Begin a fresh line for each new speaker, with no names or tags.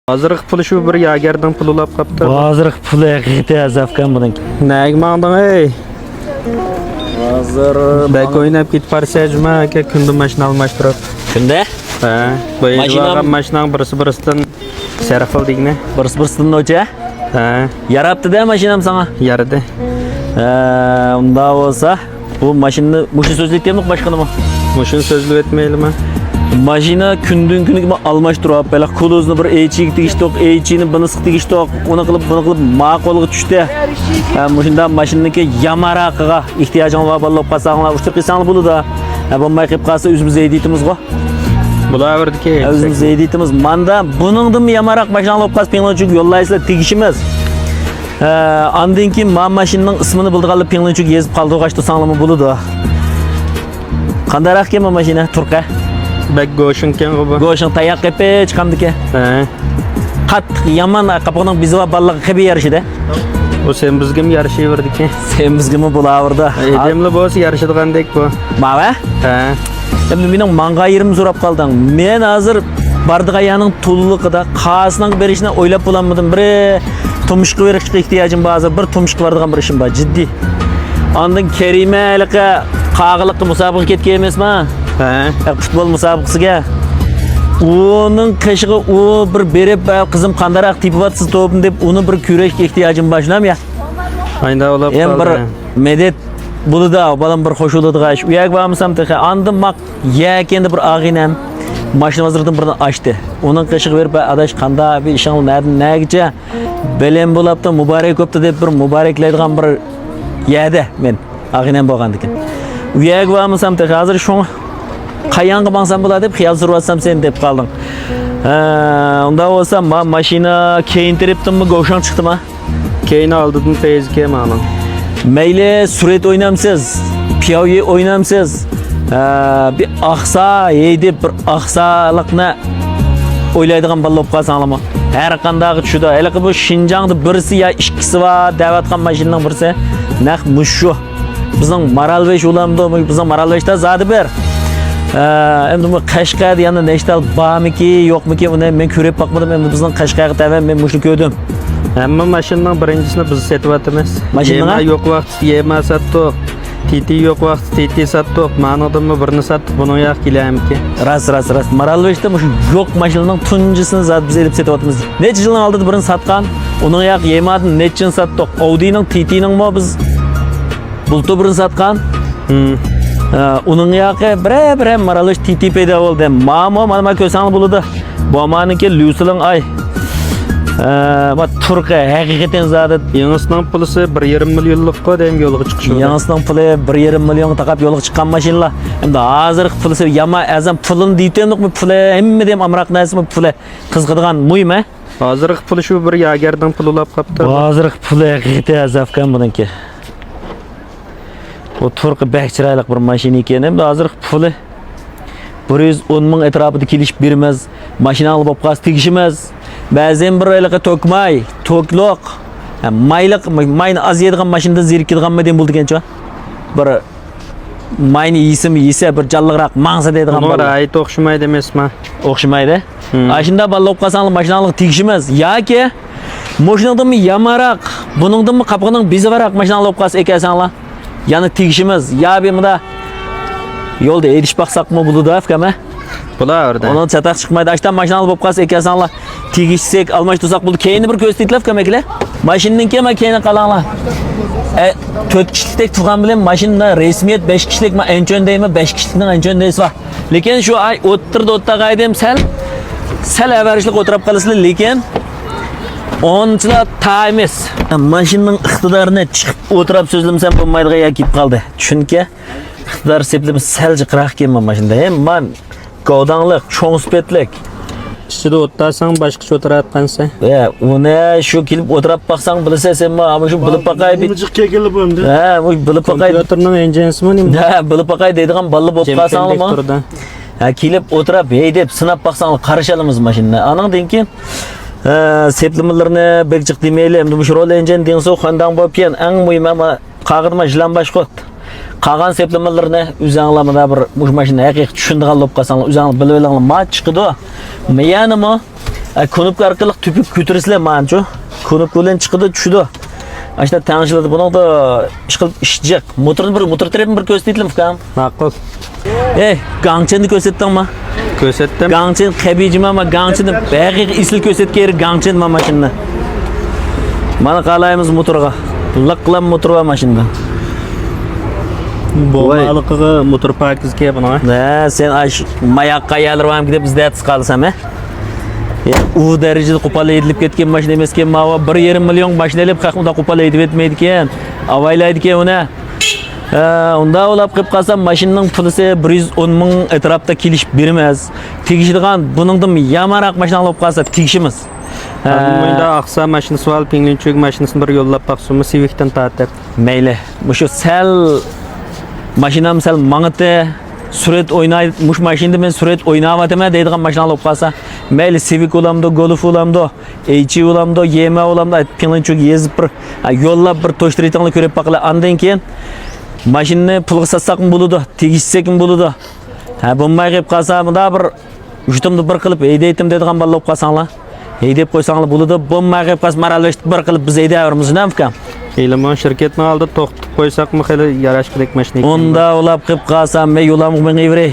Hazırıq pulu şu bir yagerdan pul ulap kaptı.
Hazır pulu hakikati azafkan bunun.
Neyg mağdın ey?
Hazır.
Bek oynayıp git parsajma ki kündü maşını almaştırıp.
Künde?
He. Böyle
Maşinam-
vagan maşınan birisinden serafıl digine.
Bırsın hoca.
He.
Yaraptı da maşinam sana.
Yarıdı.
Onda olsa bu maşını muşu sözlük değil mi başkanım?
Muşun sözlü etmeyelim ha.
Maşina kündün günü gibi almaş durup böyle kuluzunu bir eğçi gittik, eğçini bunu sıktık işte, onu kılıp mağkolu düştü. Muşundan maşındaki yamarakıga ihtiyacın var, balıp kasanlar, uçtuk insanlı bulu da. Bombayı kıyıp kalsa üzümüze eğdiyetimiz var.
Bula verdi ki.
Üzümüze eğdiyetimiz. Manda bunun da mı yamarak maşına alıp kas pinlançuk yollayısıyla tigişimiz. Andın ki maşının ismini bulduk alıp pinlançuk yezip kaldı, kaçtı sanlımı bulu da. Kandarak ki maşina, Turka.
Bek goşun ken kubu.
Goşun tayak epe çıkamdı ki.
He.
Kat yaman kapının bizi var balığı kebi yarışı da.
O sen bizgim yarışı verdi ki.
Sen bizgi mi bulavırdı?
Edemli boz yarışıdığan dek bu.
Mava?
He.
Şimdi benim manga yerim zorap kaldım. Men hazır bardık ayağının tululuğu kasının berişine oylap bulanmadım. Bir tumuşku verişke ihtiyacım bazı. Bir tumuşku vardıgan bir işim var ciddi. Andın Kerime elike kağılıklı musabık ketke emes mi?
He.
Futbol musabıkısıga. Onun kaşığı o bir berip kızım kandarak tipi vatsız topun deyip onu bir küreşke ihtiyacım başlam ya.
Aynda olap
En bir
kaldı.
medet bulu da balam bir hoşuladı gaş. Uyak bağımsam tıkı andım mak ya kendi bir ağinem maşını hazırdım birden açtı. Onun kaşığı verip adaş kanda abi işanlı nereden ne gidece belem bulapta mübarek öptü deyip bir mübarekleydiğen bir yerde men ağinem boğandıkken. Uyak bağımsam tıkı hazır şunu Kayan bansam bula dep xiyal survatsam sen dep kaldın. Onda olsa maşina keyintiriptim mi goşan çıktı mı?
Keyini aldırdın teyzike mi alın?
Meyle suret oynamsız, piyavye oynamsız. Bir aksa yedi bir aksalıkna oylaydigan balla opqasan mı? Her kandağı düşüdü. Hele ki bu Şinjan'da birisi ya ikisi var, davatkan maşinanın birisi. Nak muşu. Bizden Maralveş ulamdı, bizden Maralveş'te zadı bir. Endi bu Qashqar yana nechtal bormiki, yo'qmiki uni men ko'rib boqmadim. Endi bizning Qashqarga tavan men mushni ko'rdim.
Hamma mashinanın birinchisini biz setyapmiz.
Mashinaga?
Yema yo'q vaqt yema satdik. Titi yo'q vaqt titi satdik. Ma'noda birini satdik, buni yo'q kelamki.
Ras. Maralveş'te mush yo'q mashinaning tunjisini zat biz elib setyapmiz. Necha yildan oldin birini satgan, uni yo'q yemadin, nechini satdik. Audi'ning Titi'ning mo biz bultu birini satgan. Onun yağı bre Maralveş Titi peyda oldu. Mana kösan buludu. Bu amanınki Lucy'nin ay. Turka hakikaten zaten
Yanısının pulusu 1,5 milyonluk kodem yolu çıkışı.
Yanısının pulu 1,5 milyon takap yola çıkan maşinla. Hem de hazır pulusu yama azam pulun diytemlik mi pulu hem de amrak nasi mi pulu kızgıdığan muyum?
Hazırlık pulu şu bir yagerdan pul ulap kaptı.
Hazır pulu hakikaten azafkan bununki. O Turka bekçiraylık bir maşini iken hem de hazır pulu 110 ming etrafıda keliş birmez. Maşina alıp opqas tegişimiz. Bazen bir aylıqa tokmay, tokluk. Mayni az yedigan maşinada zerikadigan meden buldu kenço. Bir mayni yese bir jallıqraq mangsa deydigan
Ona
balla.
ait oxşumaydı emesmi?
Oqşumaydı. Aşında balla opqasanlı maşinalık tegişimiz. Yoki maşinada mı yamarak, buningda mı qapqaning bezi barak maşinalı opqas ekasanlar. Yani tegişimiz. Ya bemida yolda ediş baqsaq mı bulu da afkama?
Bula orada.
Onun çatak çıkmaydı. Açtan maşina alıp opqas ekasanlar. Tegişsek almaş tutsak buldu. Keyini bir göz titlaf kamekle. Maşinning kema keyini qalanlar. 4 kişilik turgan bilen maşinada resmiyet 5 kişilik ma enchondaymi 5 kişilikning enchondaysi var. Lekin şu ay o'ttirda qaydem sal avarishlik o'tirib qolasizlar, lekin onchilar ta emas. Maşinning iqtidorini chiqib o'tirib so'zlamsam bo'lmaydigan ya kelib qoldi. Chunki iqtidor seplimi sal jiqroq kelman maşinada. Hem man Gavdanlık, çoğun spetlik.
İçide otursan başka oturayotgansa.
Onu şu kelib o'tirib baqsang bilsa sen ama şu bilib baqay bit.
Mıcık kelib endi.
Bu bilib baqay.
Kompüterning enjinisimi nima?
Bilib baqay deydigan balli bo'lib qolsangmi? Kelib o'tirib hey deb sinab baqsang qarashalimiz mashinani. Aningdan keyin seplimilarni bekjiq demayli, endi bu rol enjin denso xondan bo'lib keyin eng muhim ama qag'irma jilanbash qo'ydi. Qagan seplimilarni o'zinglarmada bir mush mashina haqiqiy tushundigan bo'lib qolsanglar, o'zinglar bilib olinglar, ma chiqdi. Meyanimi Konupka orqali tüpük ko'tarsizlar manchu. Konupka bilan chiqdi, tushdi. Ashta tanishiladi. Buni da ish qilib ishlayacak. Motor tarafini bir ko'rsataylikmi ukam?
Ma'qul.
Gangchenni ko'rsatdingmi?
Ko'rsatdim.
Gangchen qabijim ama gangchenni bag'iy isli ko'rsatgan gangchen mana mashina. Mana qalaymiz motorga. Liqlam motor va mashina.
Bo'lmaliqqa motor pakizga buni.
Sen ash mayoqqa yalirvam deb izdatib qolsam, u darajada qo'pollaydiib ketgan mashina emas ekan, mava 1,5 million mashinalab haqida qo'pollaydi etmaydi ekan. Avaylaydi ekan uni. Unda olab qilib qolsam mashinaning pulisi 110 ming atrofda kelish bermas. Tegishadigan buningdan yamanroq mashina olib qolsa tegishimiz.
Bunda aqsa mashinasi va Pinglinchuk mashinasini bir yo'llab baqsumi Civic'dan tartib.
Mayli. Mushu sal mashinam sal mang'iti surat o'ynaydi. Mush mashinada men surat o'ynayapman deydigan mashina olib qolsa, mayli Civic olamdi, Golf olamdi, HG olamdi, Yema olamdi, Pinglinchuk yezib bir yo'llab bir to'shtirayotganini ko'rib baqlar. Andan keyin mashinani pulga satsaqmi bo'ladi, tegishsakmi bo'ladi. Bo'lmay qolib qolsa, bunda bir jutumni bir qilib haydaytim deydigan balla olib qolsanglar. Haydab qo'ysanglar bo'ladi. Bo'lmay qolib qolsa, maralashib bir qilib biz haydayveramiz, nima ukam?
Elimon shirkatning oldida to'xtatib qo'ysaqmi, xili yarashqilik mashina.
Onda olab qilib qolsam, men yo'lamga mengayveray.